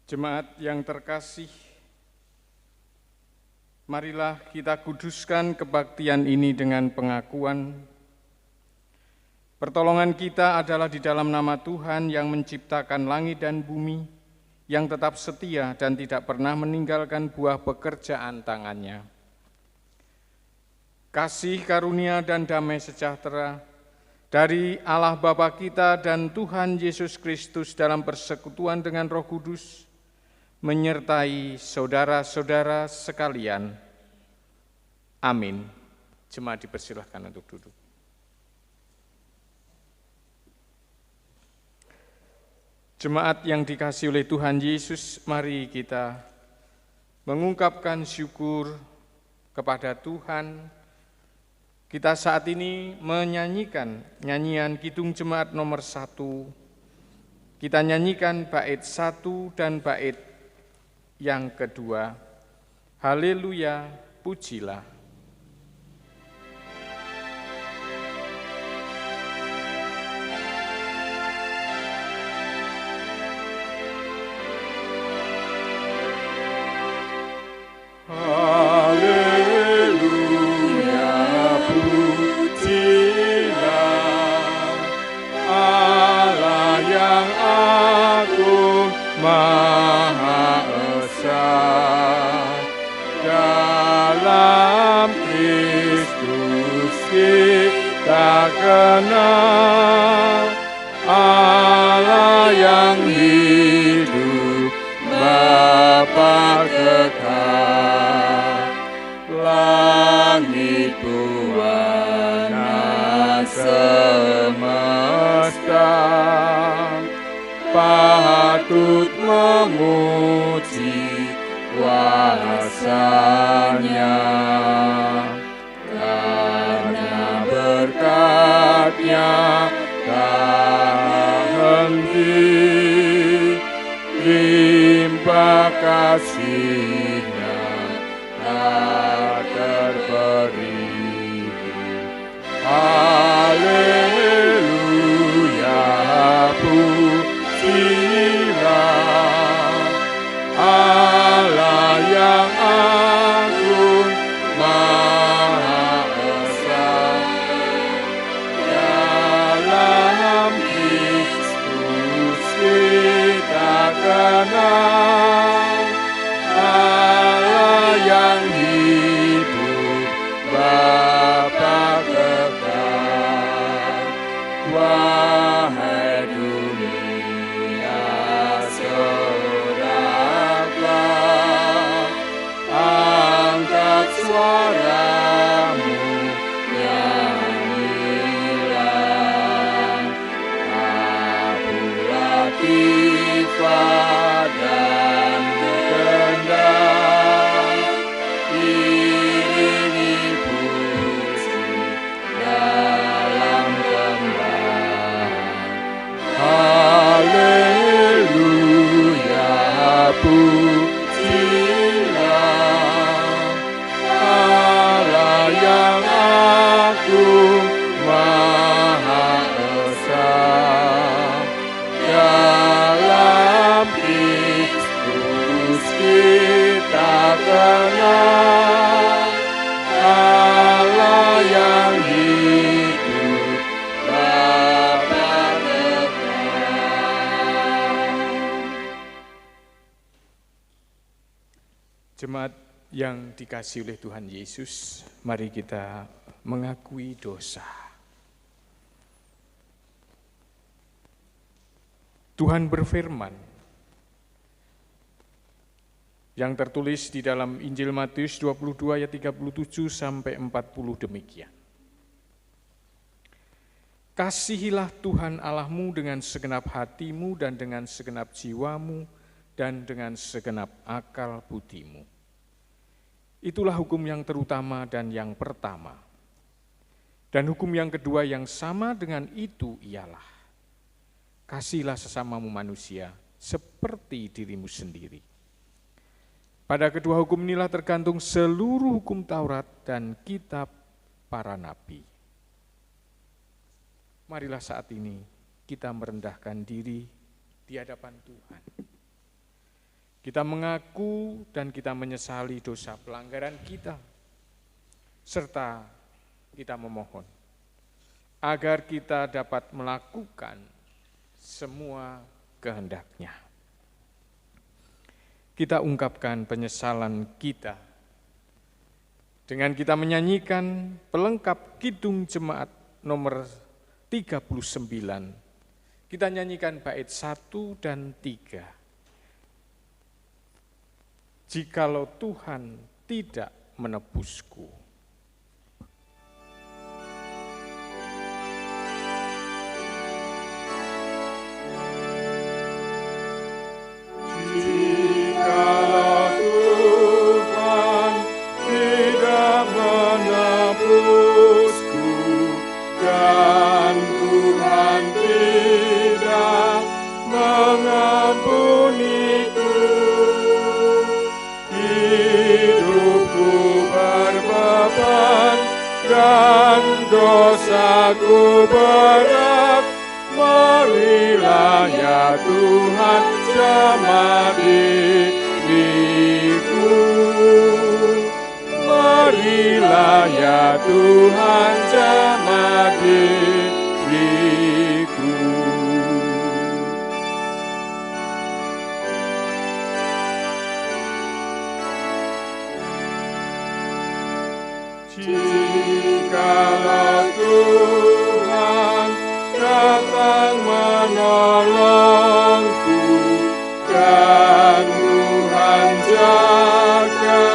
Jemaat yang terkasih, marilah kita kuduskan kebaktian ini dengan pengakuan. Pertolongan kita adalah di dalam nama Tuhan yang menciptakan langit dan bumi, yang tetap setia dan tidak pernah meninggalkan buah pekerjaan tangannya. Kasih karunia dan damai sejahtera dari Allah Bapa kita dan Tuhan Yesus Kristus dalam persekutuan dengan Roh Kudus, menyertai saudara-saudara sekalian. Amin. Jemaat dipersilahkan untuk duduk. Jemaat yang dikasihi oleh Tuhan Yesus, mari kita mengungkapkan syukur kepada Tuhan. Kita saat ini menyanyikan nyanyian Kidung Jemaat nomor 1. Kita nyanyikan bait 1 dan bait yang kedua, haleluya, pujilah. Haleluya, pujilah Allah yang agung, Maha dalam Kristus kita kenal Allah yang hidup, Bapa kekal. Langit buana semesta patut memuji kuasanya, karena berkat-Nya tak henti, limpah kasih-Nya tak terperi. Haleluya, pujilah Allah yang agung, Maha Esa, dalam Kristus kita kenal Allah yang hidup, Bapa kekal. Wahai dunia, angkat suaramu, nyanyilah, tabulah kifah dan gendang, iringi puji dalam tembang. Haleluya, pujilah Allah yang agung, Maha Esa, dalam Kristus kita kenal Allah yang hidup, Bapa kekal. Jemaat yang dikasihi oleh Tuhan Yesus, mari kita mengakui dosa. Tuhan berfirman, yang tertulis di dalam Injil Matius 22 ayat 37 sampai 40 demikian. Kasihilah Tuhan Allahmu dengan segenap hatimu dan dengan segenap jiwamu dan dengan segenap akal budimu. Itulah hukum yang terutama dan yang pertama. Dan hukum yang kedua yang sama dengan itu ialah, kasihilah sesamamu manusia seperti dirimu sendiri. Pada kedua hukum inilah tergantung seluruh hukum Taurat dan kitab para nabi. Marilah saat ini kita merendahkan diri di hadapan Tuhan. Kita mengaku dan kita menyesali dosa pelanggaran kita, serta kita memohon agar kita dapat melakukan semua kehendak-Nya. Kita ungkapkan penyesalan kita dengan kita menyanyikan pelengkap Kidung Jemaat nomor 39. Kita nyanyikan bait 1 dan 3. Jikalau Tuhan tidak menebusku. Jikalau Tuhan tidak menebusku dan Tuhan tidak mengampuniku, hidupku berbeban dan dosaku berat. Marilah ya Tuhan jamah diriku, marilah ya Tuhan jamah diriku. Jikalau Tuhan datang menolongku dan Tuhan jaga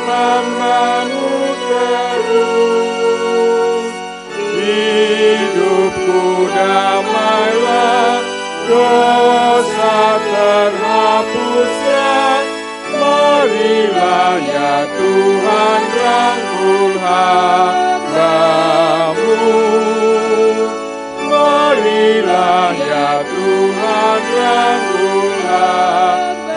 hamba-Mu terus, hidupku damailah, dosa terhapuslah. Marilah ya Tuhan rangkul hamba-Mu, marilah ya Tuhan rangkul hamba-Mu.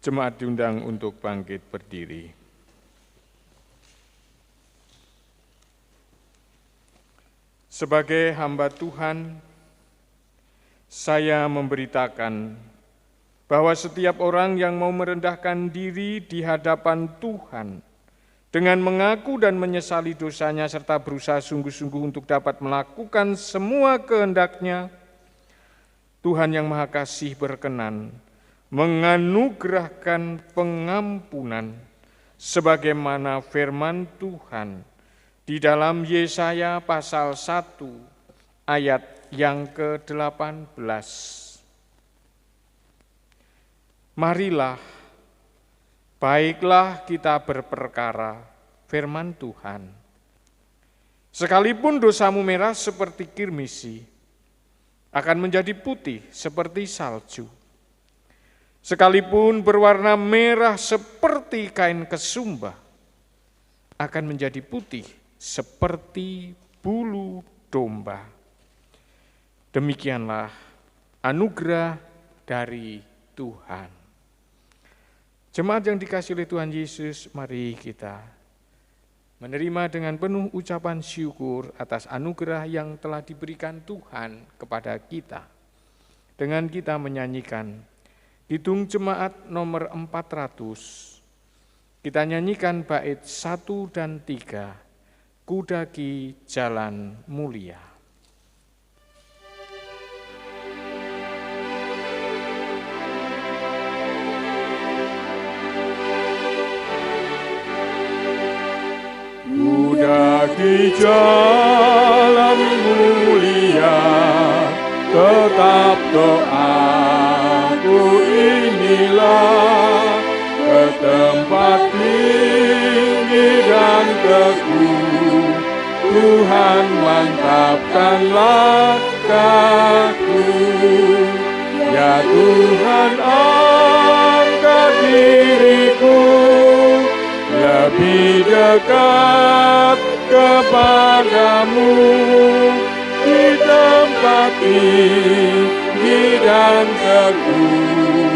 Jemaat diundang untuk bangkit berdiri. Sebagai hamba Tuhan, saya memberitakan bahwa setiap orang yang mau merendahkan diri di hadapan Tuhan dengan mengaku dan menyesali dosanya serta berusaha sungguh-sungguh untuk dapat melakukan semua kehendak-Nya, Tuhan yang Maha Kasih berkenan menganugerahkan pengampunan sebagaimana firman Tuhan di dalam Yesaya pasal 1 ayat yang ke-18. Marilah, baiklah kita berperkara, firman Tuhan. Sekalipun dosamu merah seperti kirmisi, akan menjadi putih seperti salju. Sekalipun berwarna merah seperti kain kesumba, akan menjadi putih seperti bulu domba. Demikianlah anugerah dari Tuhan. Jemaat yang dikasihi oleh Tuhan Yesus, mari kita menerima dengan penuh ucapan syukur atas anugerah yang telah diberikan Tuhan kepada kita. Dengan kita menyanyikan Kidung Jemaat nomor 400, kita nyanyikan bait 1 dan 3. Kudaki jalan mulia. Kudaki jalan mulia, tetap doaku inilah, ke tempat tinggi dan teguh. Tuhan mantapkan langkahku, ya Tuhan angkat diriku lebih dekat kepadamu, di tempat tinggi dan teguh.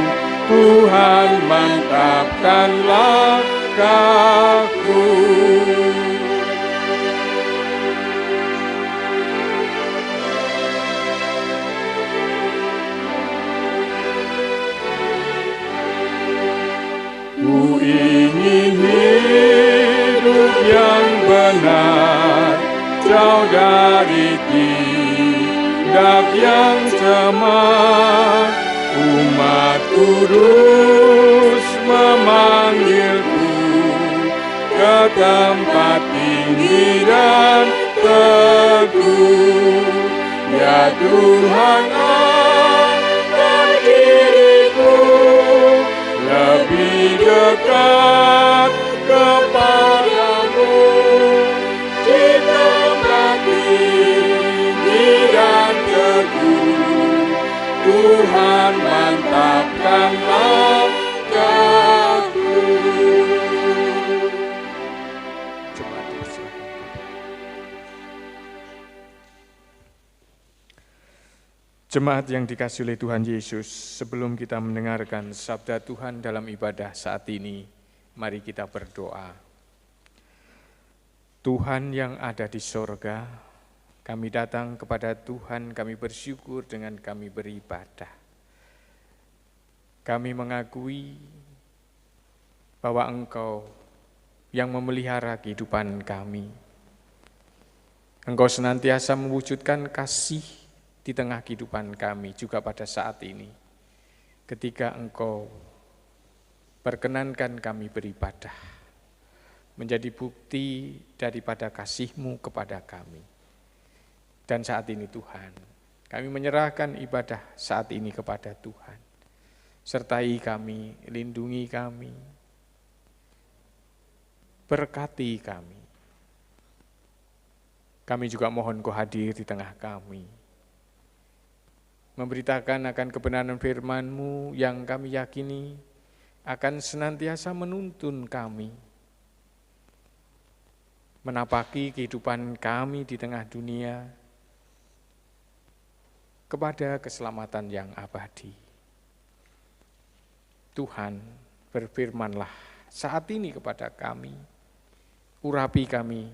Tuhan mantapkan langkahku. Engkau dari tindak yang cemas, umat kudus memanggilku ke tempat tinggi dan teguh. Ya Tuhan, angkat diriku lebih dekat kepadamu di tempat tinggi dan teguh. Tuhan, mantapkan langkahku. Jemaat yang dikasihi oleh Tuhan Yesus, sebelum kita mendengarkan sabda Tuhan dalam ibadah saat ini, mari kita berdoa. Tuhan yang ada di sorga, kami datang kepada Tuhan, kami bersyukur dengan kami beribadah. Kami mengakui bahwa Engkau yang memelihara kehidupan kami. Engkau senantiasa mewujudkan kasih di tengah kehidupan kami juga pada saat ini. Ketika Engkau perkenankan kami beribadah, menjadi bukti daripada kasih-Mu kepada kami. Dan saat ini Tuhan, kami menyerahkan ibadah saat ini kepada Tuhan. Sertai kami, lindungi kami, berkati kami. Kami juga mohon Kau hadir di tengah kami, memberitakan akan kebenaran firman-Mu yang kami yakini akan senantiasa menuntun kami, menapaki kehidupan kami di tengah dunia kepada keselamatan yang abadi. Tuhan, berfirman-Lah saat ini kepada kami, urapi kami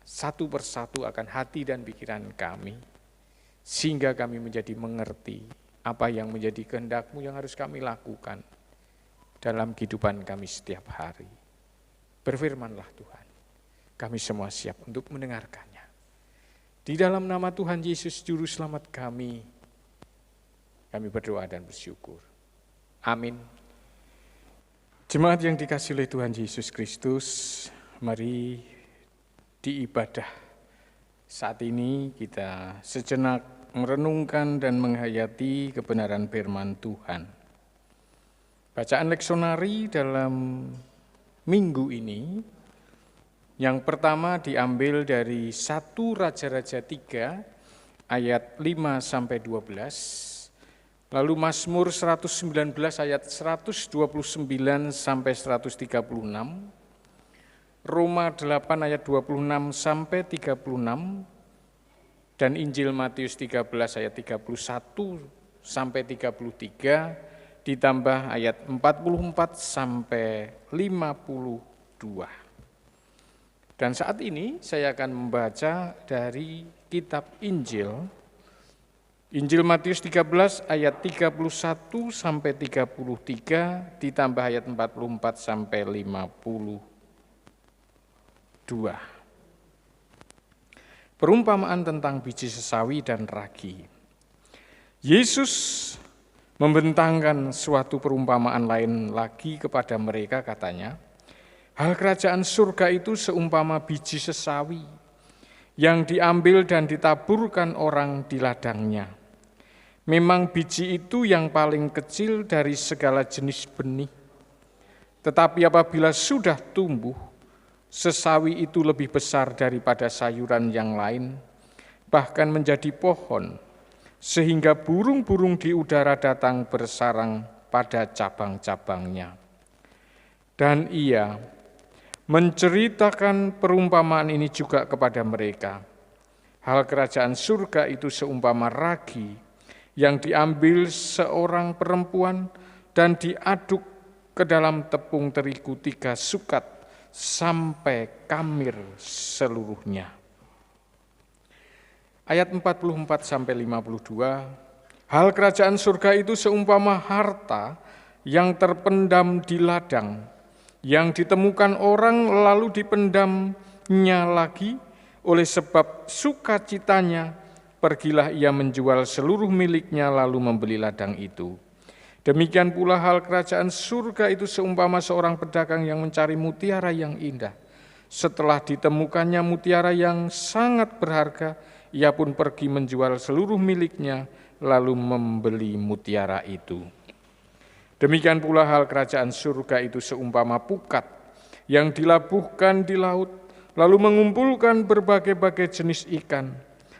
satu persatu akan hati dan pikiran kami, sehingga kami menjadi mengerti apa yang menjadi kehendak-Mu yang harus kami lakukan dalam kehidupan kami setiap hari. Berfirman-Lah Tuhan, kami semua siap untuk mendengarkannya. Di dalam nama Tuhan Yesus Juru Selamat kami berdoa dan bersyukur. Amin. Jemaat yang dikasihi oleh Tuhan Yesus Kristus, mari di ibadah saat ini kita sejenak merenungkan dan menghayati kebenaran firman Tuhan. Bacaan leksonari dalam minggu ini, yang pertama diambil dari 1 Raja-Raja 3 ayat 5-12, lalu Mazmur 119 ayat 129-136, Roma 8 ayat 26-36, dan Injil Matius 13 ayat 31-33, ditambah ayat 44-52. Dan saat ini saya akan membaca dari kitab Injil Matius 13 ayat 31-33, ditambah ayat 44-52. Perumpamaan tentang biji sesawi dan ragi. Yesus membentangkan suatu perumpamaan lain lagi kepada mereka, katanya, hal kerajaan surga itu seumpama biji sesawi yang diambil dan ditaburkan orang di ladangnya. Memang biji itu yang paling kecil dari segala jenis benih. Tetapi apabila sudah tumbuh, sesawi itu lebih besar daripada sayuran yang lain, bahkan menjadi pohon, sehingga burung-burung di udara datang bersarang pada cabang-cabangnya. Dan ia menceritakan perumpamaan ini juga kepada mereka. Hal kerajaan surga itu seumpama ragi yang diambil seorang perempuan dan diaduk ke dalam tepung terigu 3 sukat sampai kamir seluruhnya. Ayat 44-52, hal kerajaan surga itu seumpama harta yang terpendam di ladang, yang ditemukan orang lalu dipendamnya lagi Oleh sebab sukacitanya, pergilah ia menjual seluruh miliknya lalu membeli ladang itu. Demikian pula hal kerajaan surga itu seumpama seorang pedagang yang mencari mutiara yang indah. Setelah ditemukannya mutiara yang sangat berharga, ia pun pergi menjual seluruh miliknya lalu membeli mutiara itu. Demikian pula hal kerajaan surga itu seumpama pukat yang dilabuhkan di laut, lalu mengumpulkan berbagai-bagai jenis ikan.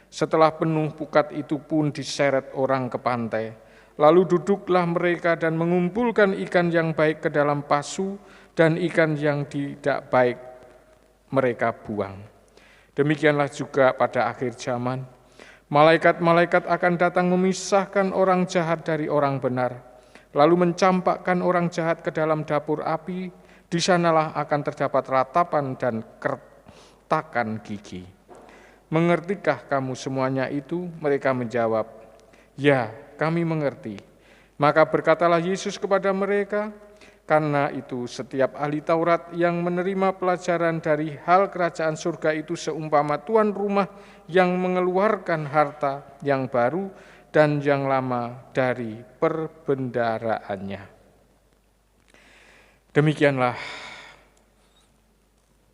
Setelah penuh pukat itu pun diseret orang ke pantai. Lalu duduklah mereka dan mengumpulkan ikan yang baik ke dalam pasu dan ikan yang tidak baik mereka buang. Demikianlah juga pada akhir zaman. Malaikat-malaikat akan datang memisahkan orang jahat dari orang benar, lalu mencampakkan orang jahat ke dalam dapur api. Di sanalah akan terdapat ratapan dan kertakan gigi. Mengertikah kamu semuanya itu? Mereka menjawab, ya, kami mengerti. Maka berkatalah Yesus kepada mereka, karena itu setiap ahli Taurat yang menerima pelajaran dari hal kerajaan surga itu seumpama tuan rumah yang mengeluarkan harta yang baru dan yang lama dari perbendaraannya. Demikianlah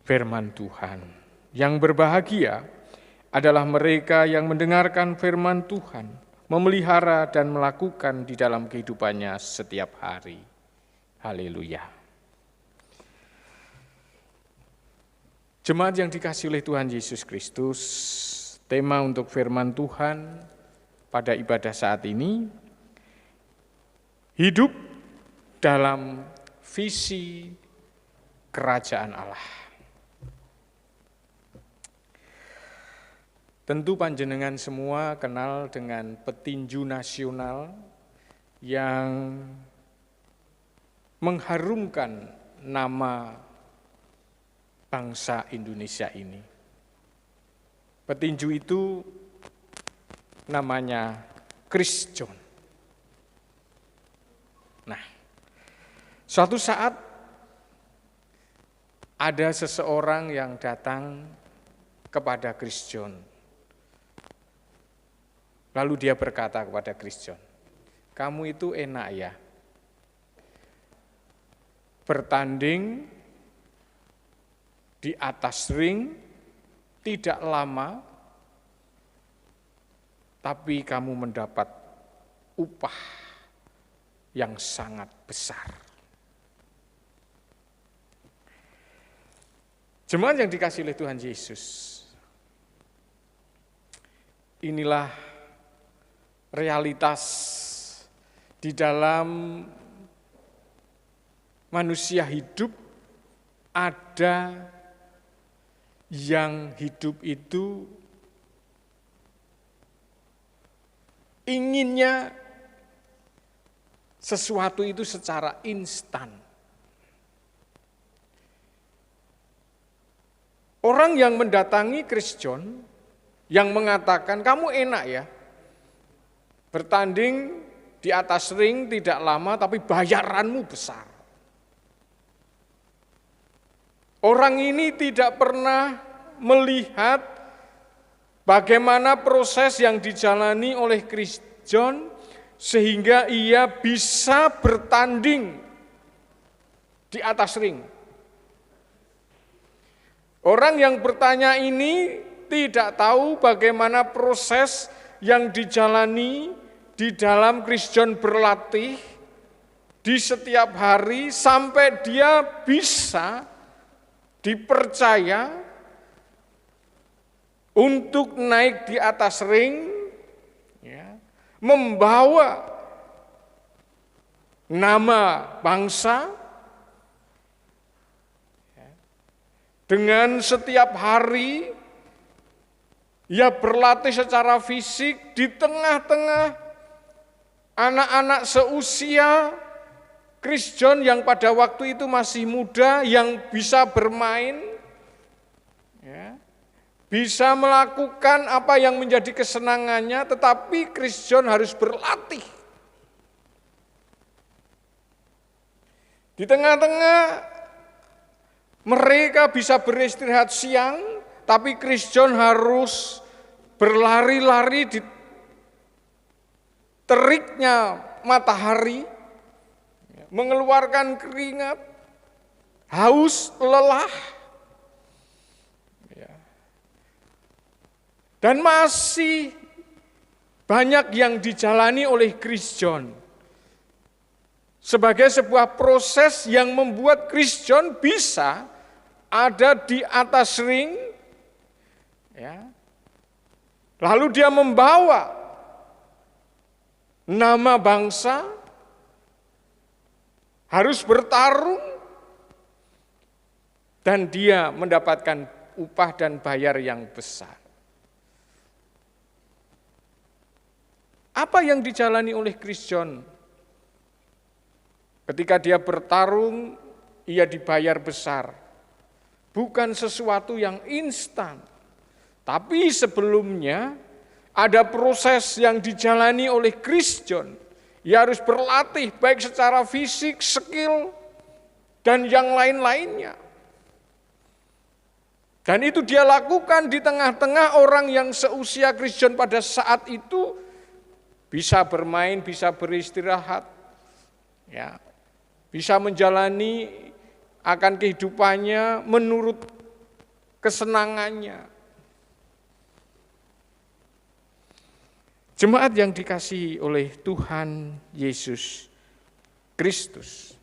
firman Tuhan. Yang berbahagia adalah mereka yang mendengarkan firman Tuhan, memelihara dan melakukan di dalam kehidupannya setiap hari. Haleluya. Jemaat yang dikasihi oleh Tuhan Yesus Kristus, tema untuk firman Tuhan pada ibadah saat ini, hidup dalam visi kerajaan Allah. Tentu panjenengan semua kenal dengan petinju nasional yang mengharumkan nama bangsa Indonesia ini. Petinju itu namanya Chris John. Nah, suatu saat ada seseorang yang datang kepada Chris John. Lalu dia berkata kepada Chris John, kamu itu enak ya, bertanding di atas ring tidak lama, tapi kamu mendapat upah yang sangat besar. Jemaat yang dikasihi oleh Tuhan Yesus, inilah realitas di dalam manusia hidup. Ada yang hidup itu inginnya sesuatu itu secara instan. Orang yang mendatangi Chris John yang mengatakan, kamu enak ya, bertanding di atas ring tidak lama tapi bayaranmu besar. Orang ini tidak pernah melihat bagaimana proses yang dijalani oleh Chris John sehingga ia bisa bertanding di atas ring. Orang yang bertanya ini tidak tahu bagaimana proses yang dijalani di dalam Chris John berlatih di setiap hari sampai dia bisa dipercaya untuk naik di atas ring, ya, membawa nama bangsa, ya, dengan setiap hari ia berlatih secara fisik di tengah-tengah anak-anak seusia Chris John yang pada waktu itu masih muda, yang bisa bermain, ya, bisa melakukan apa yang menjadi kesenangannya, tetapi Chris John harus berlatih. Di tengah-tengah mereka bisa beristirahat siang, tapi Krisjon harus berlari-lari di teriknya matahari, mengeluarkan keringat, haus, lelah. Dan masih banyak yang dijalani oleh Krisjon sebagai sebuah proses yang membuat Krisjon bisa ada di atas ring, ya. Lalu dia membawa nama bangsa, harus bertarung, dan dia mendapatkan upah dan bayar yang besar. Apa yang dijalani oleh Krisjon? Ketika dia bertarung, ia dibayar besar. Bukan sesuatu yang instan. Tapi sebelumnya ada proses yang dijalani oleh Krisjon. Ia harus berlatih baik secara fisik, skill, dan yang lain-lainnya. Dan itu dia lakukan di tengah-tengah orang yang seusia Krisjon pada saat itu bisa bermain, bisa beristirahat, ya, bisa menjalani akan kehidupannya menurut kesenangannya. Jemaat yang dikasihi oleh Tuhan Yesus Kristus.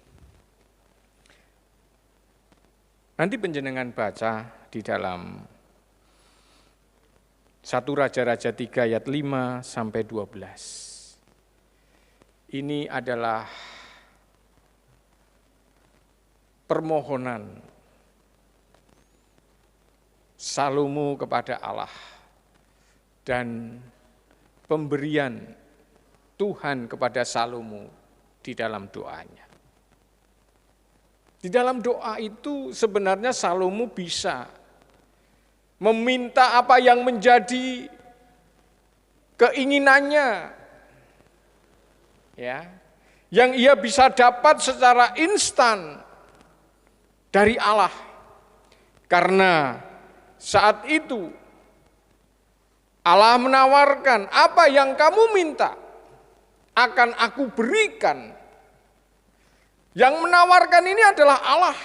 Nanti penjenengan baca di dalam 1 Raja-Raja 3 ayat 5 sampai 12. Ini adalah permohonan Salomo kepada Allah dan pemberian Tuhan kepada Salomo di dalam doanya. Di dalam doa itu sebenarnya Salomo bisa meminta apa yang menjadi keinginannya, ya, yang ia bisa dapat secara instan dari Allah. Karena saat itu Allah menawarkan, apa yang kamu minta akan aku berikan. Yang menawarkan ini adalah Allah.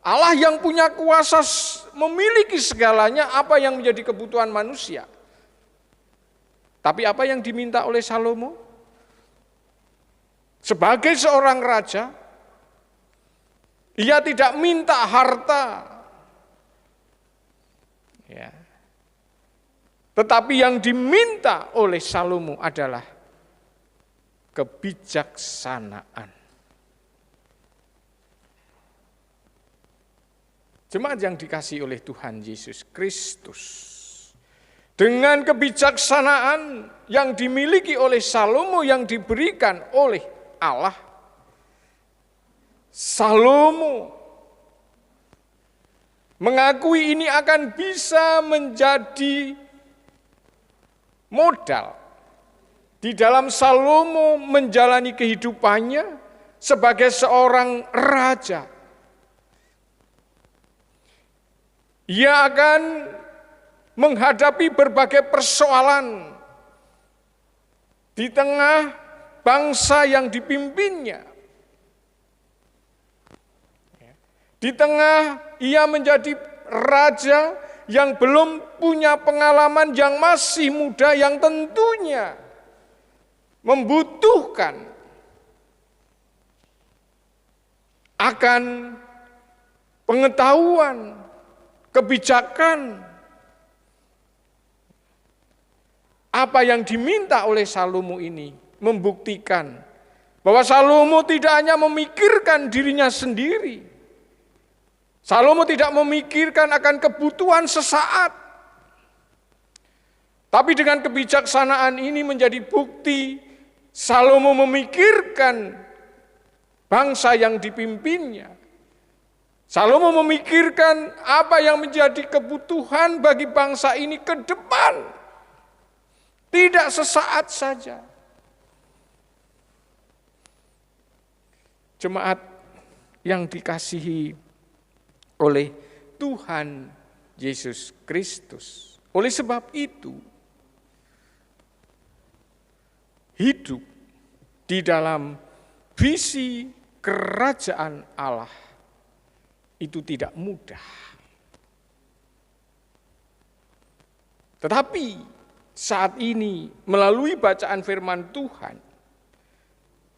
Allah yang punya kuasa memiliki segalanya apa yang menjadi kebutuhan manusia. Tapi apa yang diminta oleh Salomo? Sebagai seorang raja, ia tidak minta harta. Ya. Tetapi yang diminta oleh Salomo adalah kebijaksanaan. Jemaat yang dikasihi oleh Tuhan Yesus Kristus, dengan kebijaksanaan yang dimiliki oleh Salomo yang diberikan oleh Allah, Salomo mengakui ini akan bisa menjadi modal di dalam Salomo menjalani kehidupannya sebagai seorang raja. Ia akan menghadapi berbagai persoalan di tengah bangsa yang dipimpinnya. Di tengah ia menjadi raja yang belum punya pengalaman, yang masih muda, yang tentunya membutuhkan akan pengetahuan, kebijakan. Apa yang diminta oleh Salomo ini membuktikan bahwa Salomo tidak hanya memikirkan dirinya sendiri. Salomo tidak memikirkan akan kebutuhan sesaat. Tapi dengan kebijaksanaan ini menjadi bukti Salomo memikirkan bangsa yang dipimpinnya. Salomo memikirkan apa yang menjadi kebutuhan bagi bangsa ini ke depan. Tidak sesaat saja. Jemaat yang dikasihi oleh Tuhan Yesus Kristus. Oleh sebab itu, hidup di dalam visi kerajaan Allah itu tidak mudah. Tetapi saat ini melalui bacaan firman Tuhan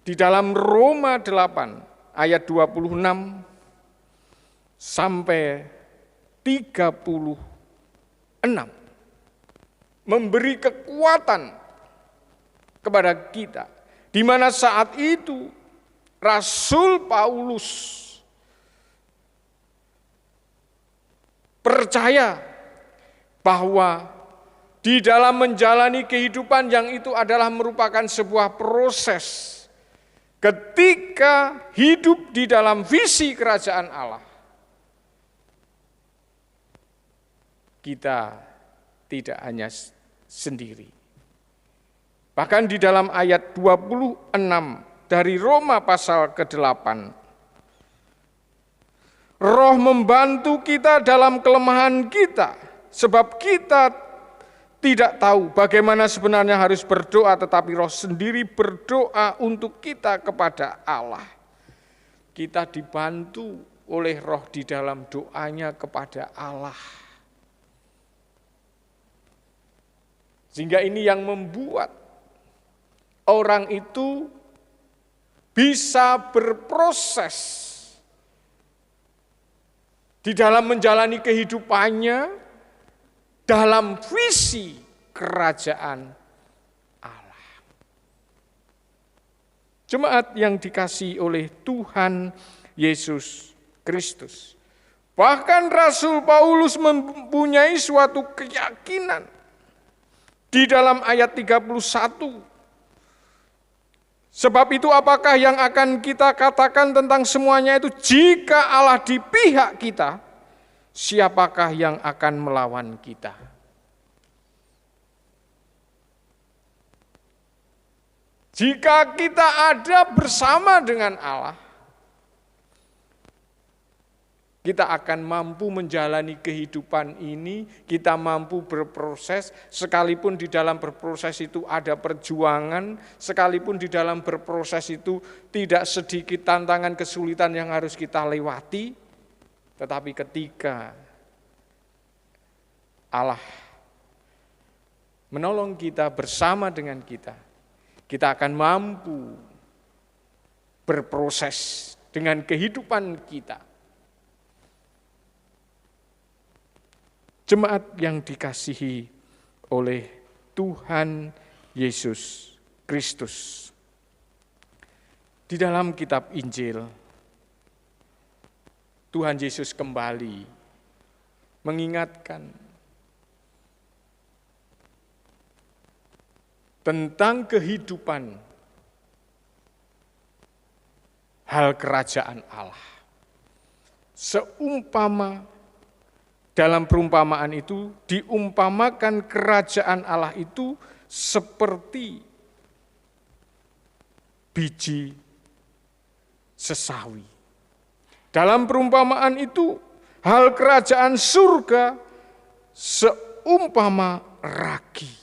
di dalam Roma 8 ayat 26 sampai 36 memberi kekuatan kepada kita, di mana saat itu Rasul Paulus percaya bahwa di dalam menjalani kehidupan yang itu adalah merupakan sebuah proses ketika hidup di dalam visi kerajaan Allah. Kita tidak hanya sendiri. Bahkan di dalam ayat 26 dari Roma pasal ke-8, Roh membantu kita dalam kelemahan kita, sebab kita tidak tahu bagaimana sebenarnya harus berdoa, tetapi Roh sendiri berdoa untuk kita kepada Allah. Kita dibantu oleh Roh di dalam doanya kepada Allah. Sehingga ini yang membuat orang itu bisa berproses di dalam menjalani kehidupannya dalam visi kerajaan Allah. Jemaat yang dikasihi oleh Tuhan Yesus Kristus. Bahkan Rasul Paulus mempunyai suatu keyakinan di dalam ayat 31. Sebab itu apakah yang akan kita katakan tentang semuanya itu? Jika Allah di pihak kita, siapakah yang akan melawan kita? Jika kita ada bersama dengan Allah, kita akan mampu menjalani kehidupan ini, kita mampu berproses, sekalipun di dalam berproses itu ada perjuangan, sekalipun di dalam berproses itu tidak sedikit tantangan kesulitan yang harus kita lewati, tetapi ketika Allah menolong kita bersama dengan kita akan mampu berproses dengan kehidupan kita. Jemaat yang dikasihi oleh Tuhan Yesus Kristus. Di dalam kitab Injil, Tuhan Yesus kembali mengingatkan tentang kehidupan hal kerajaan Allah. Seumpama dalam perumpamaan itu diumpamakan kerajaan Allah itu seperti biji sesawi. Dalam perumpamaan itu hal kerajaan surga seumpama ragi.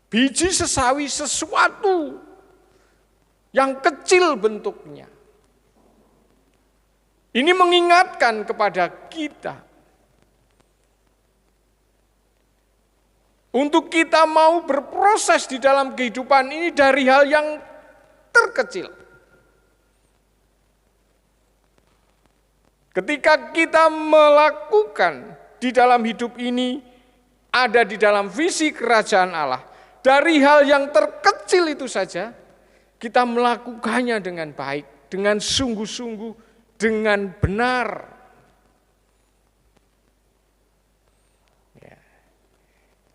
Biji sesawi sesuatu yang kecil bentuknya. Ini mengingatkan kepada kita untuk kita mau berproses di dalam kehidupan ini dari hal yang terkecil. Ketika kita melakukan di dalam hidup ini ada di dalam visi kerajaan Allah, dari hal yang terkecil itu saja kita melakukannya dengan baik, dengan sungguh-sungguh, dengan benar.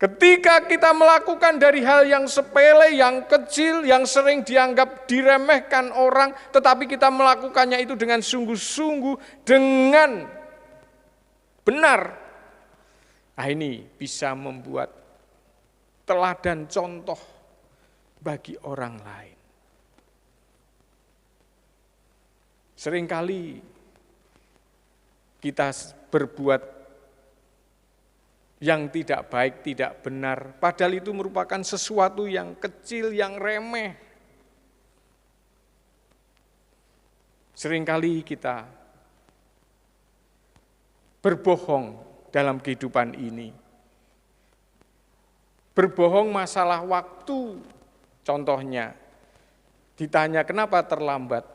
Ketika kita melakukan dari hal yang sepele, yang kecil, yang sering dianggap diremehkan orang, tetapi kita melakukannya itu dengan sungguh-sungguh, dengan benar. Nah, ini bisa membuat teladan contoh bagi orang lain. Seringkali kita berbuat yang tidak baik, tidak benar, padahal itu merupakan sesuatu yang kecil, yang remeh. Seringkali kita berbohong dalam kehidupan ini. Berbohong masalah waktu, contohnya, ditanya kenapa terlambat.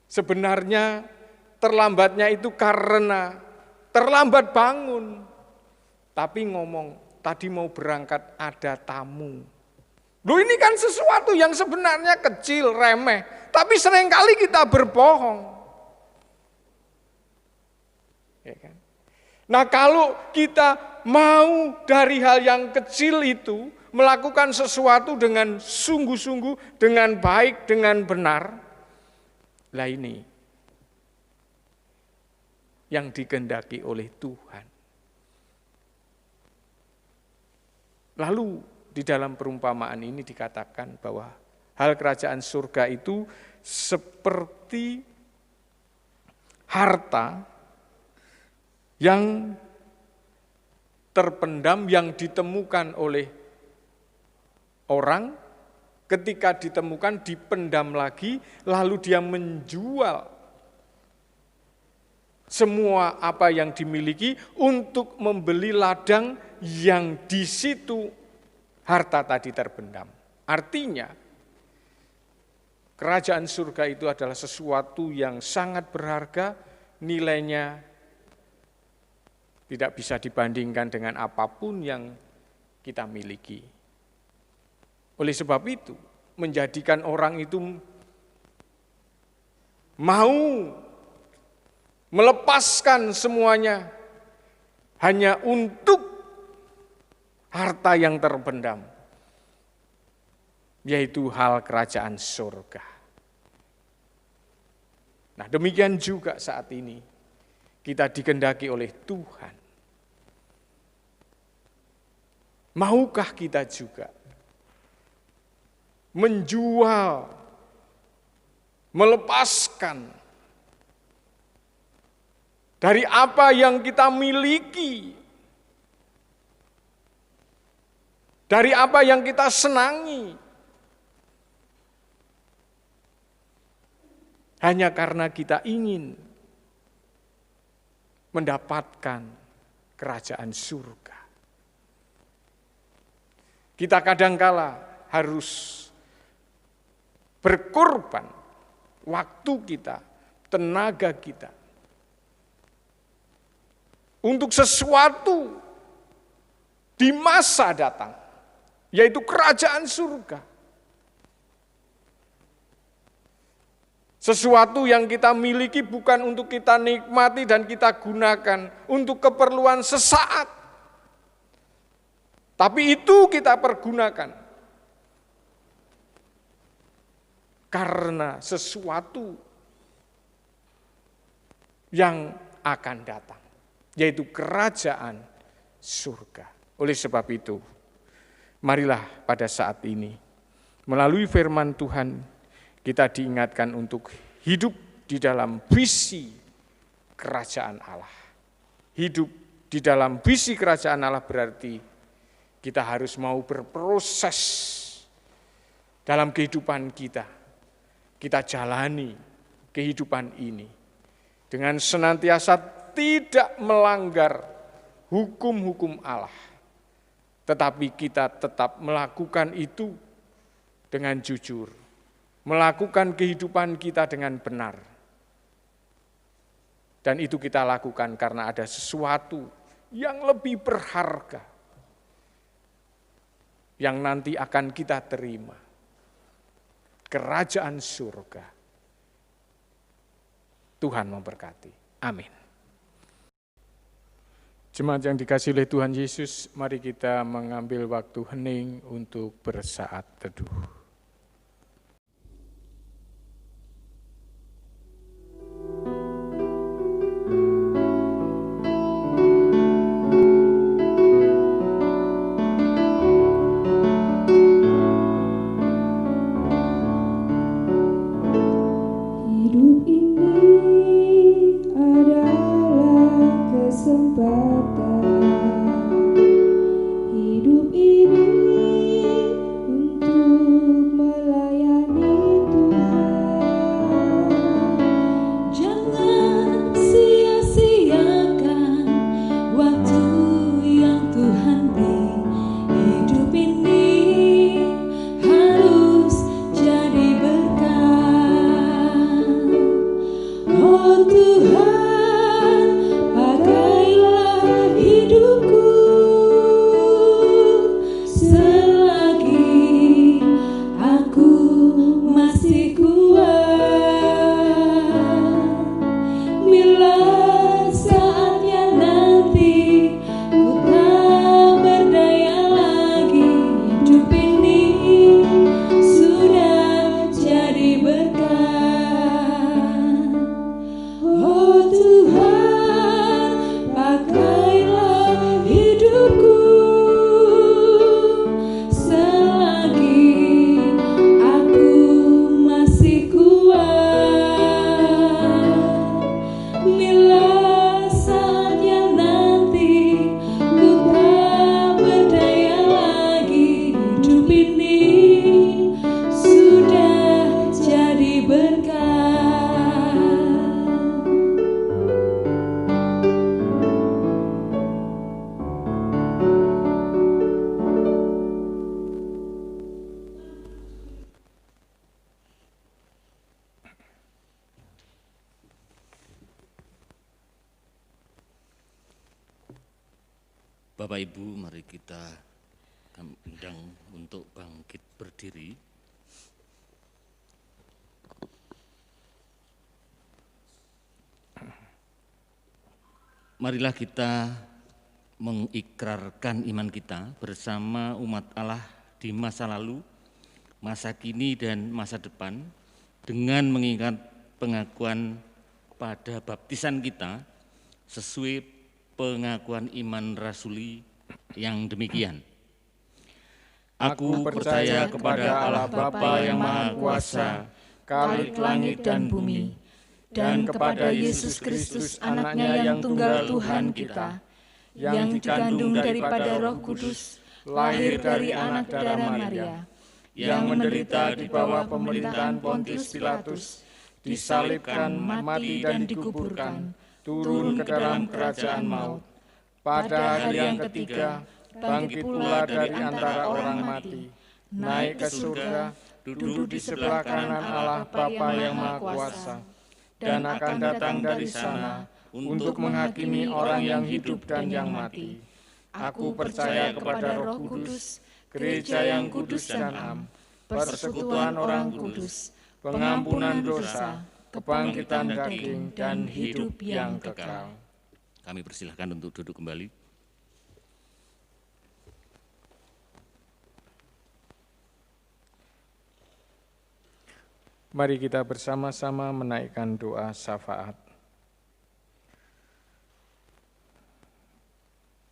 Sebenarnya terlambatnya itu karena terlambat bangun. Tapi ngomong, tadi mau berangkat ada tamu. Loh, ini kan sesuatu yang sebenarnya kecil, remeh. Tapi seringkali kita berbohong. Ya kan? Nah, kalau kita mau dari hal yang kecil itu melakukan sesuatu dengan sungguh-sungguh, dengan baik, dengan benar, lah ini yang dikehendaki oleh Tuhan. Lalu di dalam perumpamaan ini dikatakan bahwa hal kerajaan surga itu seperti harta yang terpendam, yang ditemukan oleh orang, ketika ditemukan dipendam lagi, lalu dia menjual semua apa yang dimiliki untuk membeli ladang yang di situ harta tadi terpendam. Artinya, kerajaan surga itu adalah sesuatu yang sangat berharga, nilainya tidak bisa dibandingkan dengan apapun yang kita miliki. Oleh sebab itu, menjadikan orang itu mau melepaskan semuanya hanya untuk harta yang terpendam, yaitu hal kerajaan surga. Nah, demikian juga saat ini kita dikehendaki oleh Tuhan. Maukah kita juga menjual, melepaskan dari apa yang kita miliki, dari apa yang kita senangi, hanya karena kita ingin mendapatkan kerajaan surga. Kita kadangkala harus berkorban waktu kita, tenaga kita, untuk sesuatu di masa datang, yaitu kerajaan surga. Sesuatu yang kita miliki bukan untuk kita nikmati dan kita gunakan untuk keperluan sesaat, tapi itu kita pergunakan karena sesuatu yang akan datang, yaitu kerajaan surga. Oleh sebab itu, marilah pada saat ini, melalui firman Tuhan, kita diingatkan untuk hidup di dalam visi kerajaan Allah. Hidup di dalam visi kerajaan Allah berarti kita harus mau berproses dalam kehidupan kita. Kita jalani kehidupan ini dengan senantiasa tidak melanggar hukum-hukum Allah, tetapi kita tetap melakukan itu dengan jujur, melakukan kehidupan kita dengan benar. Dan itu kita lakukan karena ada sesuatu yang lebih berharga yang nanti akan kita terima. Kerajaan surga. Tuhan memberkati. Amin. Jemaat yang dikasihi oleh Tuhan Yesus, mari kita mengambil waktu hening untuk bersaat teduh. Hidup ini Bapak Ibu, mari kita undang untuk bangkit berdiri. Marilah kita mengikrarkan iman kita bersama umat Allah di masa lalu, masa kini, dan masa depan dengan mengingat pengakuan pada baptisan kita sesuai pengakuan iman rasuli yang demikian. Aku percaya kepada Allah Bapa yang Maha Kuasa, Khalik langit dan bumi, dan kepada Yesus Kristus anaknya yang tunggal Tuhan kita, yang dikandung daripada Roh Kudus, lahir dari anak darah Maria, yang menderita di bawah pemerintahan Pontius Pilatus, disalibkan, mati dan dikuburkan, turun ke dalam kerajaan maut. Pada hari yang ketiga, bangkit pula dari antara orang mati, naik ke surga, duduk di sebelah kanan Allah Bapa yang Maha Kuasa, dan akan datang dari sana untuk menghakimi orang yang hidup dan yang mati. Aku percaya kepada Roh Kudus, gereja yang kudus dan am, persekutuan orang kudus, pengampunan dosa, kebangkitan daging, dan hidup yang kekal. Kami persilahkan untuk duduk kembali. Mari kita bersama-sama menaikkan doa syafaat.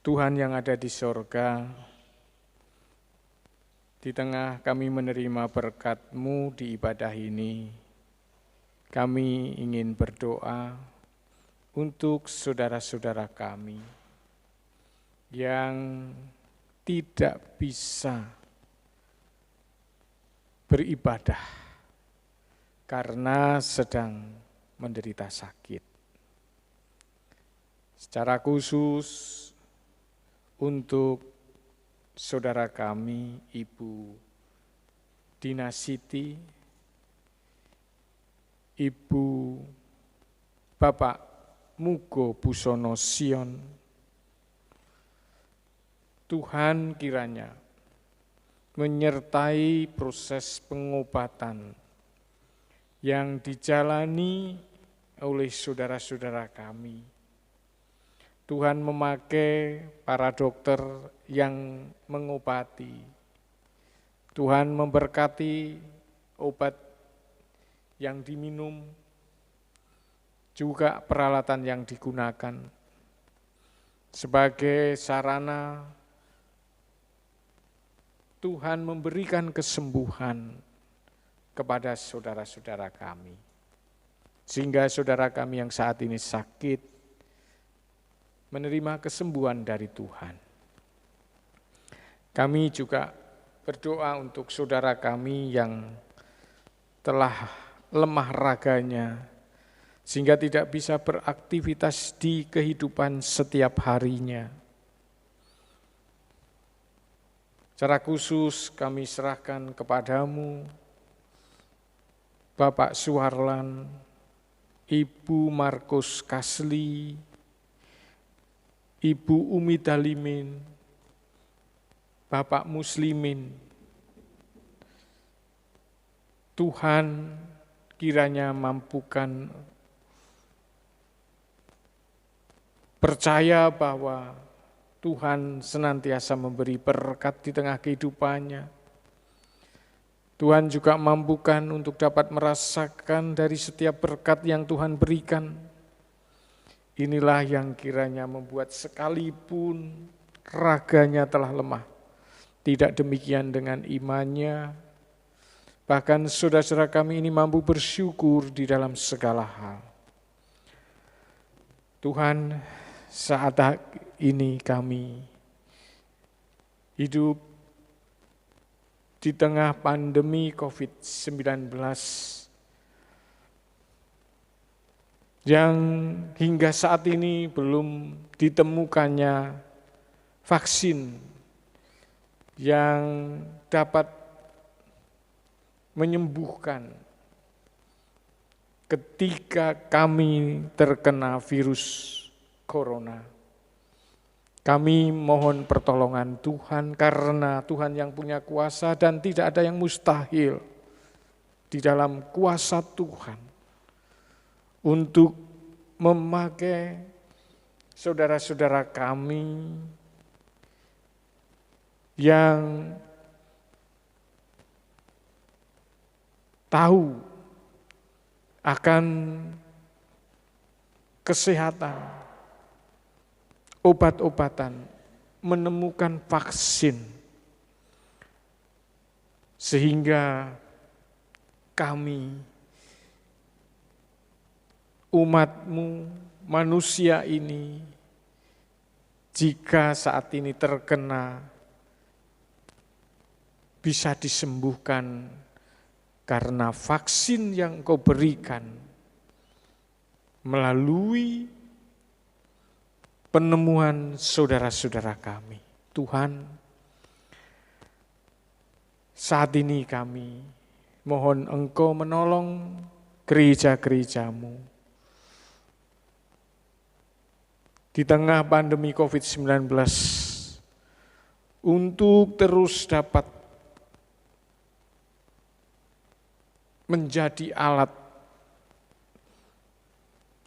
Tuhan yang ada di sorga, di tengah kami menerima berkat-Mu di ibadah ini, kami ingin berdoa untuk saudara-saudara kami yang tidak bisa beribadah karena sedang menderita sakit. Secara khusus untuk saudara kami, Ibu Dina Siti, Ibu Bapak Mugo Busono Sion, Tuhan kiranya menyertai proses pengobatan yang dijalani oleh saudara-saudara kami. Tuhan memakai para dokter yang mengobati. Tuhan memberkati obat yang diminum, juga peralatan yang digunakan sebagai sarana Tuhan memberikan kesembuhan kepada saudara-saudara kami. Sehingga saudara kami yang saat ini sakit menerima kesembuhan dari Tuhan. Kami juga berdoa untuk saudara kami yang telah lemah raganya, sehingga tidak bisa beraktivitas di kehidupan setiap harinya. Secara khusus kami serahkan kepadamu, Bapak Suharlan, Ibu Markus Kasli, Ibu Umi Dalimin, Bapak Muslimin. Tuhan kiranya mampukan percaya bahwa Tuhan senantiasa memberi berkat di tengah kehidupannya. Tuhan juga mampukan untuk dapat merasakan dari setiap berkat yang Tuhan berikan. Inilah yang kiranya membuat sekalipun raganya telah lemah, tidak demikian dengan imannya. Bahkan saudara-saudara kami ini mampu bersyukur di dalam segala hal. Tuhan, saat ini kami hidup di tengah pandemi COVID-19 yang hingga saat ini belum ditemukannya vaksin yang dapat menyembuhkan ketika kami terkena virus corona. Kami mohon pertolongan Tuhan karena Tuhan yang punya kuasa dan tidak ada yang mustahil di dalam kuasa Tuhan untuk memakai saudara-saudara kami yang tahu akan kesehatan, obat-obatan, menemukan vaksin, sehingga kami, umat-Mu, manusia ini, jika saat ini terkena, bisa disembuhkan karena vaksin yang Engkau berikan melalui penemuan saudara-saudara kami. Tuhan, saat ini kami mohon Engkau menolong gereja-gereja-Mu di tengah pandemi COVID-19 untuk terus dapat menjadi alat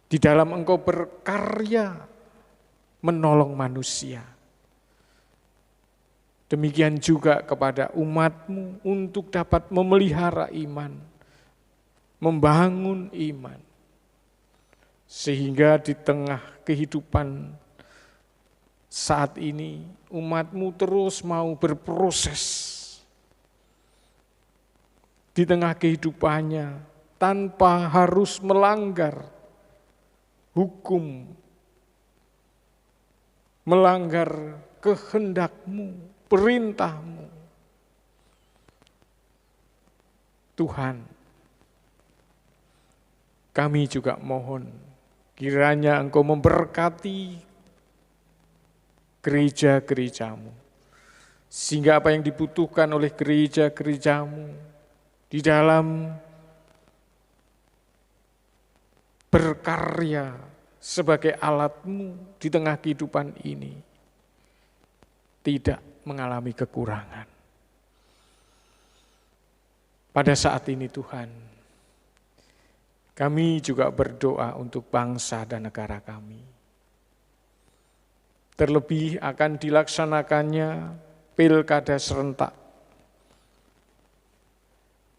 di dalam Engkau berkarya menolong manusia. Demikian juga kepada umat-Mu untuk dapat memelihara iman, membangun iman, sehingga di tengah kehidupan saat ini umat-Mu terus mau berproses di tengah kehidupannya tanpa harus melanggar hukum, melanggar kehendak-Mu, perintah-Mu. Tuhan, kami juga mohon kiranya Engkau memberkati gereja-gereja-Mu, sehingga apa yang dibutuhkan oleh gereja-gereja-Mu di dalam berkarya sebagai alat-Mu di tengah kehidupan ini tidak mengalami kekurangan. Pada saat ini Tuhan, kami juga berdoa untuk bangsa dan negara kami. Terlebih akan dilaksanakannya pilkada serentak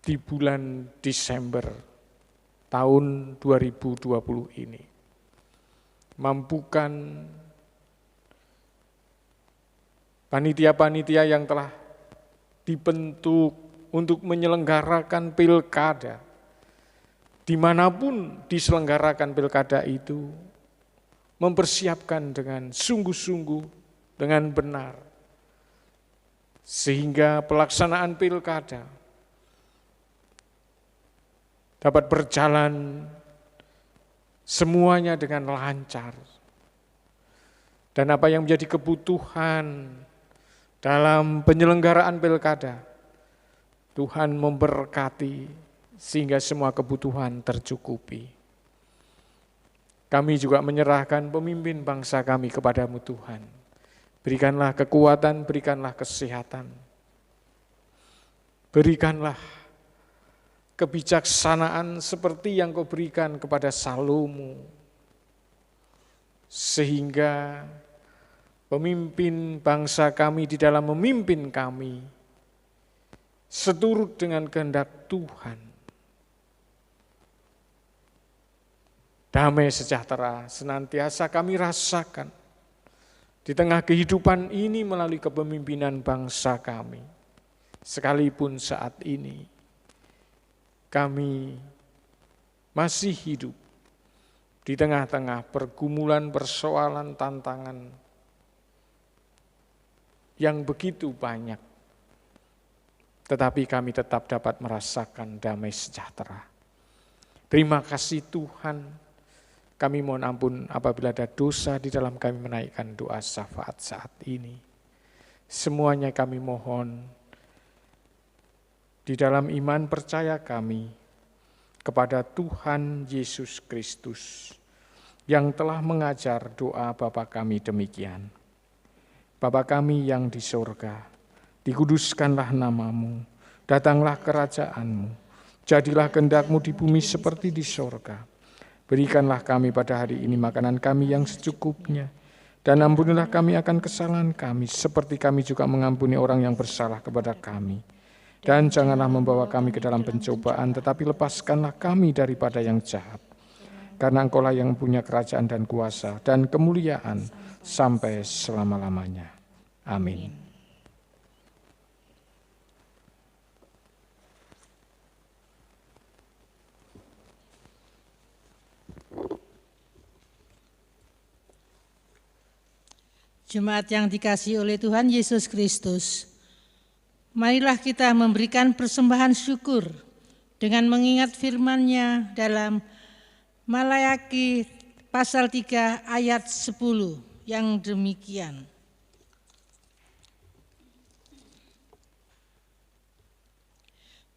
di bulan Desember tahun 2020 ini. Mampukan panitia-panitia yang telah dibentuk untuk menyelenggarakan pilkada, dimanapun diselenggarakan pilkada itu, mempersiapkan dengan sungguh-sungguh, dengan benar, sehingga pelaksanaan pilkada dapat berjalan semuanya dengan lancar. Dan apa yang menjadi kebutuhan dalam penyelenggaraan pilkada, Tuhan memberkati sehingga semua kebutuhan tercukupi. Kami juga menyerahkan pemimpin bangsa kami kepada-Mu Tuhan. Berikanlah kekuatan, berikanlah kesehatan. Berikanlah kebijaksanaan seperti yang Kau berikan kepada Salomo, sehingga pemimpin bangsa kami di dalam memimpin kami seturut dengan kehendak Tuhan. Damai sejahtera senantiasa kami rasakan di tengah kehidupan ini melalui kepemimpinan bangsa kami. Sekalipun saat ini kami masih hidup di tengah-tengah pergumulan, persoalan, tantangan yang begitu banyak, tetapi kami tetap dapat merasakan damai sejahtera. Terima kasih Tuhan, kami mohon ampun apabila ada dosa di dalam kami menaikkan doa syafaat saat ini. Semuanya kami mohon di dalam iman percaya kami kepada Tuhan Yesus Kristus yang telah mengajar doa Bapa kami demikian. Bapa kami yang di sorga, dikuduskanlah namamu, datanglah kerajaanmu, jadilah kehendak-Mu di bumi seperti di sorga. Berikanlah kami pada hari ini makanan kami yang secukupnya, dan ampunilah kami akan kesalahan kami, seperti kami juga mengampuni orang yang bersalah kepada kami. Dan janganlah membawa kami ke dalam pencobaan, tetapi lepaskanlah kami daripada yang jahat. Karena Engkau-lah yang punya kerajaan dan kuasa dan kemuliaan sampai selama-lamanya. Amin. Jemaat yang dikasihi oleh Tuhan Yesus Kristus, marilah kita memberikan persembahan syukur dengan mengingat firman-Nya dalam Malayaki pasal 3 ayat 10 yang demikian.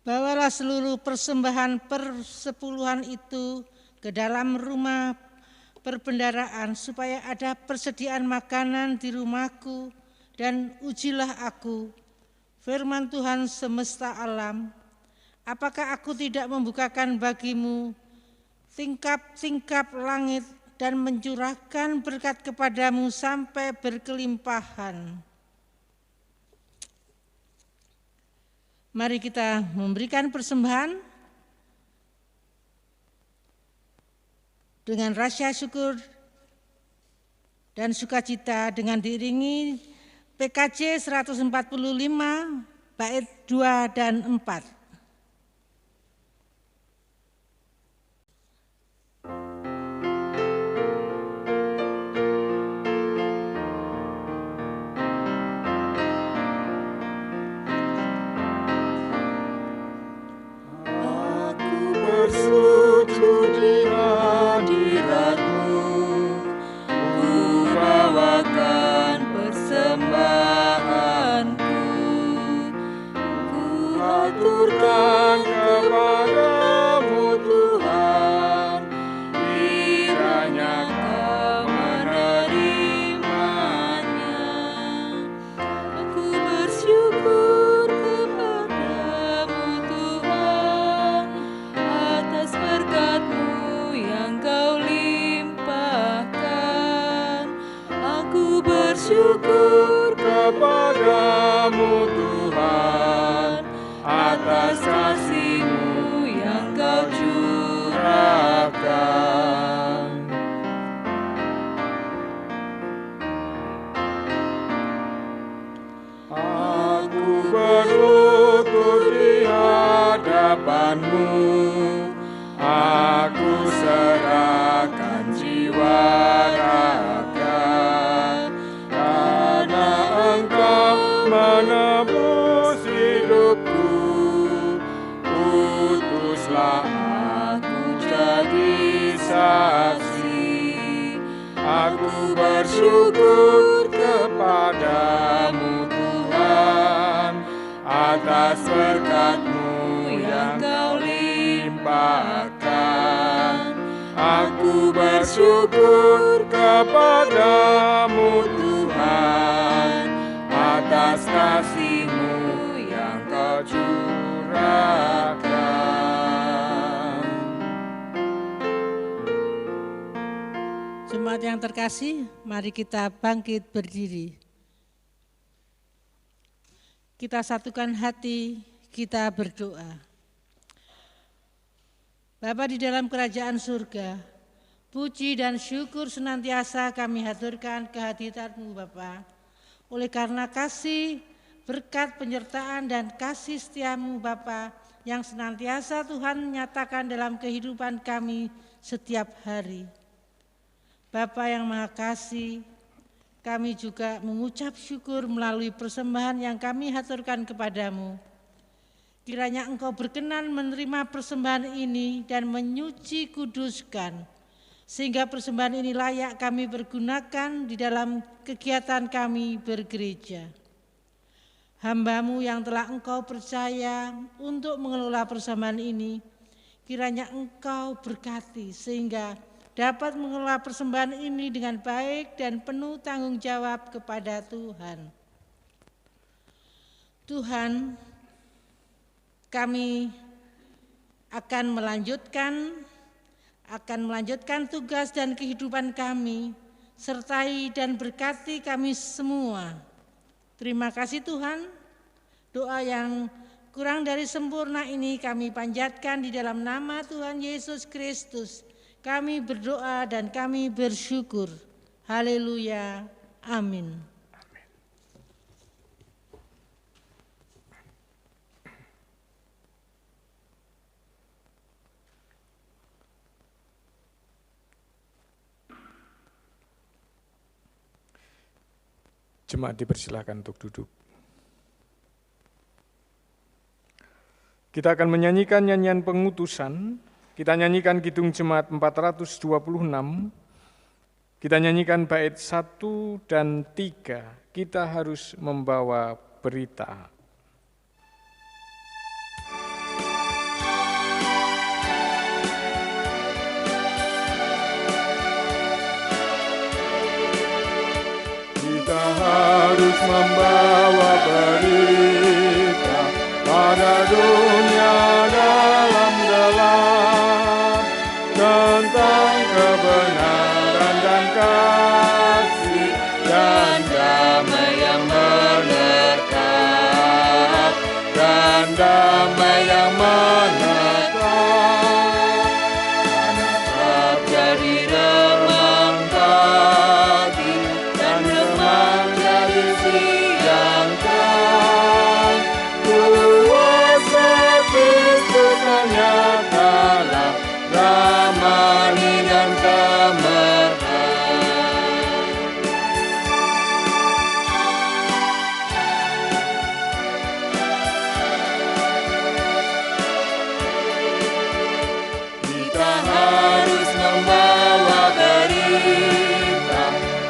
Bawalah seluruh persembahan persepuluhan itu ke dalam rumah perbendaraan supaya ada persediaan makanan di rumahku, dan ujilah aku, firman Tuhan semesta alam, apakah aku tidak membukakan bagimu tingkap-tingkap langit dan mencurahkan berkat kepadamu sampai berkelimpahan. Mari kita memberikan persembahan dengan rasa syukur dan sukacita dengan diiringi PKJ 145 bait 2 dan 4. Bersujud di hadirat-Mu, ku bawakan persembahanku, ku aturkan kepadamu Tuhan, kiranya Kau menerimanya. Aku bersyukur kepadamu Tuhan, atas berkat-Mu yang Kau limpahkan. Aku bersyukur kepadamu Tuhan, atas kasih-Mu yang Kau curahkan. Aku berlutut di hadapan-Mu, aku serahkan jiwa raga, karena Engkau menebus hidupku. Utuslah aku jadi saksi, aku bersyukur kepadamu Tuhan, atas berkat-Mu yang Kau limpahkan. Aku bersyukur kepadamu Tuhan, atas kasih-Mu yang Kau curahkan. Jemaat yang terkasih, mari kita bangkit berdiri. Kita satukan hati, kita berdoa. Bapa di dalam kerajaan surga, puji dan syukur senantiasa kami haturkan kehadirat-Mu Bapa. Oleh karena kasih, berkat, penyertaan, dan kasih setia-Mu Bapa, yang senantiasa Tuhan nyatakan dalam kehidupan kami setiap hari. Bapa yang Maha Kasih, kami juga mengucap syukur melalui persembahan yang kami haturkan kepadamu. Kiranya Engkau berkenan menerima persembahan ini dan menyuci kuduskan, sehingga persembahan ini layak kami pergunakan di dalam kegiatan kami bergereja. Hamba-Mu yang telah Engkau percaya untuk mengelola persembahan ini, kiranya Engkau berkati sehingga dapat mengelola persembahan ini dengan baik dan penuh tanggung jawab kepada Tuhan. Tuhan, kami akan melanjutkan tugas dan kehidupan kami, sertai dan berkati kami semua. Terima kasih Tuhan, doa yang kurang dari sempurna ini kami panjatkan di dalam nama Tuhan Yesus Kristus. Kami berdoa dan kami bersyukur. Haleluya. Amin. Jemaat dipersilakan untuk duduk. Kita akan menyanyikan nyanyian pengutusan. Kita nyanyikan Kidung Jemaat 426. Kita nyanyikan bait 1 dan 3. Kita harus membawa berita. Kita harus membawa berita pada dunia dalam gelap tentang kebenaran dan kasih dan damai yang menetap dan damai yang menetap. Karena terjadi remang pagi dan remang jadi siang terang. Kuasa Kristus menyatakan damai dan kemenangan. Kita harus membawa berita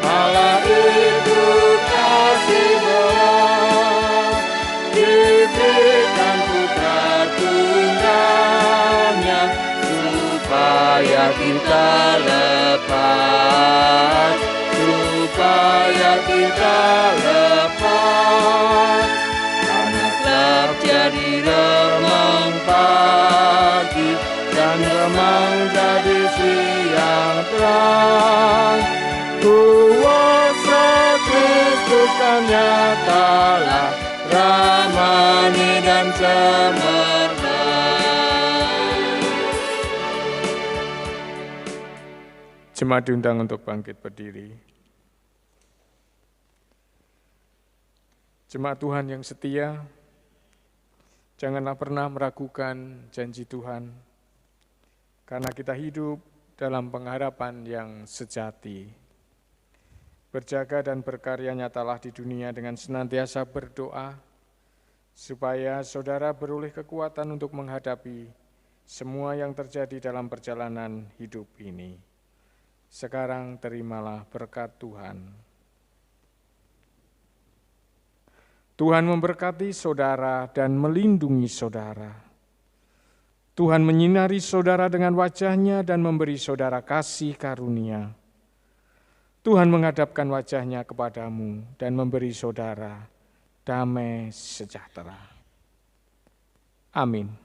Allah itu kasih belas, diberikan putra tunggalnya supaya kita lepas, supaya kita lepas. Karena telah jadi remang pagi dan remang jadi siang terang. Kuasa Kristus nyatalah ramani dan cemerlang. Jemaat diundang untuk bangkit berdiri. Jemaat Tuhan yang setia, janganlah pernah meragukan janji Tuhan, karena kita hidup dalam pengharapan yang sejati. Berjaga dan berkarya nyatalah di dunia dengan senantiasa berdoa, supaya saudara beroleh kekuatan untuk menghadapi semua yang terjadi dalam perjalanan hidup ini. Sekarang terimalah berkat Tuhan. Tuhan memberkati saudara dan melindungi saudara. Tuhan menyinari saudara dengan wajah-Nya dan memberi saudara kasih karunia. Tuhan menghadapkan wajah-Nya kepadamu dan memberi saudara damai sejahtera. Amin.